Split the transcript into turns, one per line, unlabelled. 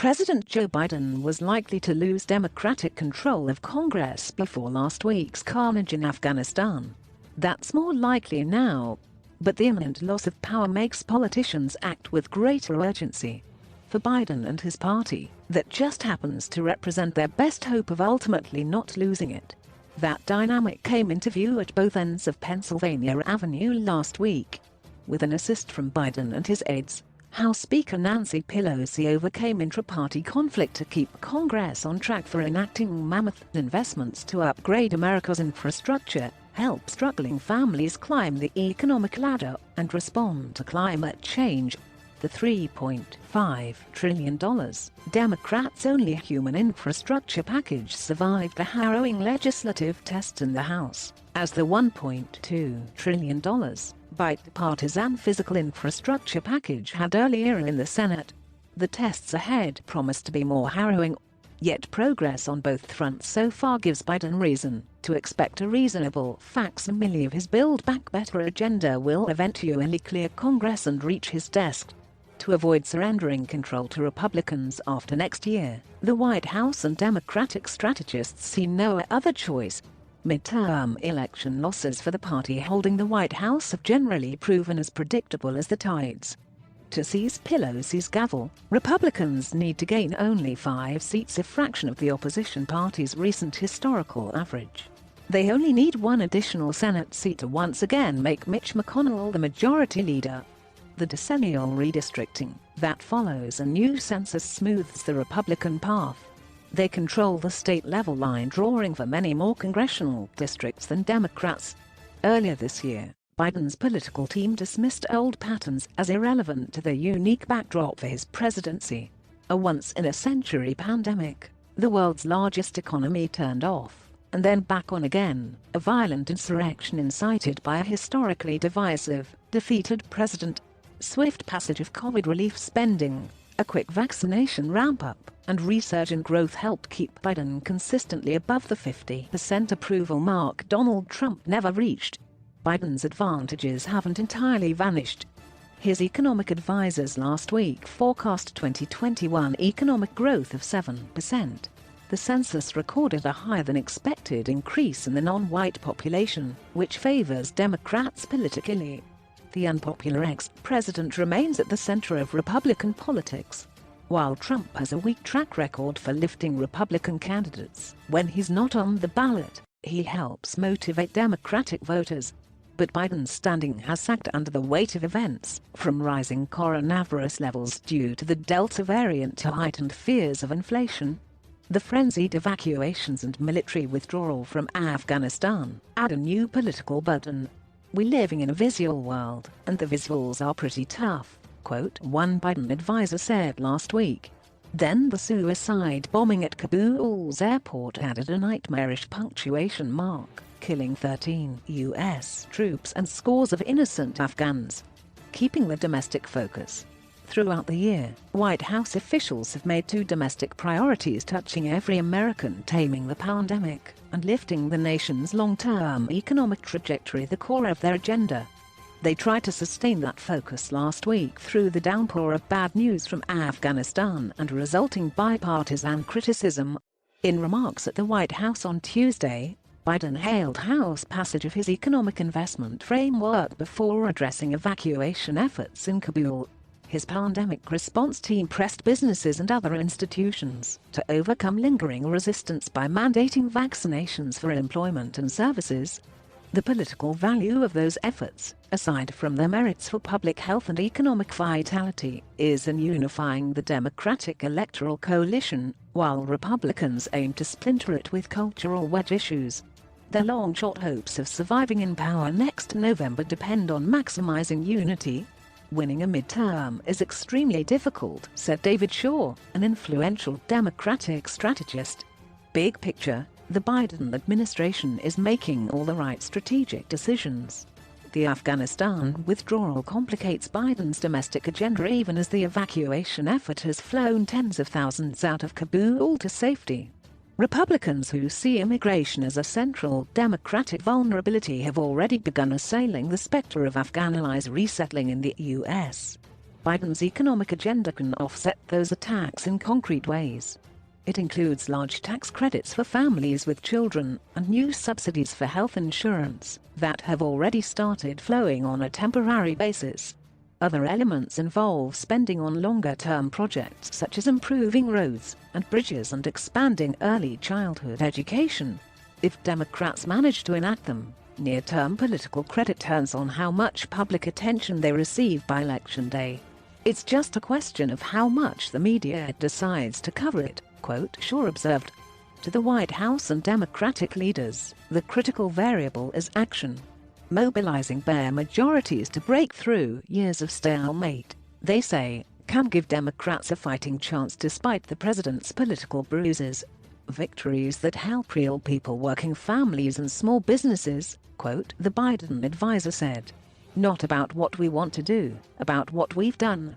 President Joe Biden was likely to lose Democratic control of Congress before last week's carnage in Afghanistan. That's more likely now, but the imminent loss of power makes politicians act with greater urgency. For Biden and his party, that just happens to represent their best hope of ultimately not losing it. That dynamic came into view at both ends of Pennsylvania Avenue last week. With an assist from Biden and his aides, House Speaker Nancy Pelosi overcame intra-party conflict to keep Congress on track for enacting mammoth investments to upgrade America's infrastructure, help struggling families climb the economic ladder, and respond to climate change. The $3.5 trillion Democrats-only human infrastructure package survived the harrowing legislative test in the House, as the $1.2 trillion bipartisan physical infrastructure package had earlier in the Senate. The tests ahead promise to be more harrowing, yet progress on both fronts so far gives Biden reason to expect a reasonable facsimile of his Build Back Better agenda will eventually clear Congress and reach his desk. To avoid surrendering control to Republicans after next year, the White House and Democratic strategists see no other choice. Midterm election losses for the party holding the White House have generally proven as predictable as the tides. To seize Pelosi's gavel, Republicans need to gain only 5 seats, a fraction of the opposition party's recent historical average. They only need 1 additional Senate seat to once again make Mitch McConnell the majority leader. The decennial redistricting that follows a new census smooths the Republican path. They control the state-level line drawing for many more congressional districts than Democrats. Earlier this year, Biden's political team dismissed old patterns as irrelevant to the unique backdrop for his presidency. A once-in-a-century pandemic, the world's largest economy turned off, and then back on again, a violent insurrection incited by a historically divisive, defeated president, swift passage of COVID relief spending, a quick vaccination ramp-up, and resurgent growth helped keep Biden consistently above the 50% approval mark Donald Trump never reached. Biden's advantages haven't entirely vanished. His economic advisors last week forecast 2021 economic growth of 7%. The census recorded a higher-than-expected increase in the non-white population, which favors Democrats politically. The unpopular ex-president remains at the center of Republican politics. While Trump has a weak track record for lifting Republican candidates when he's not on the ballot, he helps motivate Democratic voters. But Biden's standing has sagged under the weight of events, from rising coronavirus levels due to the Delta variant to heightened fears of inflation. The frenzied evacuations and military withdrawal from Afghanistan add a new political burden. "We're living in a visual world, and the visuals are pretty tough," quote, one Biden advisor said last week. Then the suicide bombing at Kabul's airport added a nightmarish punctuation mark, killing 13 U.S. troops and scores of innocent Afghans. Keeping the domestic focus. Throughout the year, White House officials have made 2 domestic priorities touching every American: taming the pandemic and lifting the nation's long-term economic trajectory, the core of their agenda. They tried to sustain that focus last week through the downpour of bad news from Afghanistan and resulting bipartisan criticism. In remarks at the White House on Tuesday, Biden hailed House passage of his economic investment framework before addressing evacuation efforts in Kabul. His pandemic response team pressed businesses and other institutions to overcome lingering resistance by mandating vaccinations for employment and services. The political value of those efforts, aside from their merits for public health and economic vitality, is in unifying the Democratic electoral coalition, while Republicans aim to splinter it with cultural wedge issues. Their long-shot hopes of surviving in power next November depend on maximizing unity. "Winning a midterm is extremely difficult," said David Shaw, an influential Democratic strategist. Big picture, the Biden administration is making all the right strategic decisions. The Afghanistan withdrawal complicates Biden's domestic agenda even as the evacuation effort has flown tens of thousands out of Kabul to safety. Republicans who see immigration as a central Democratic vulnerability have already begun assailing the specter of Afghan allies resettling in the U.S. Biden's economic agenda can offset those attacks in concrete ways. It includes large tax credits for families with children and new subsidies for health insurance that have already started flowing on a temporary basis. Other elements involve spending on longer-term projects such as improving roads and bridges and expanding early childhood education. If Democrats manage to enact them, near-term political credit turns on how much public attention they receive by Election Day. It's just a question of how much the media decides to cover it, quote, Shore observed. To the White House and Democratic leaders, the critical variable is action. Mobilizing bare majorities to break through years of stalemate, they say, can give Democrats a fighting chance despite the president's political bruises. Victories that help real people, working families and small businesses, quote, the Biden advisor said. Not about what we want to do, about what we've done.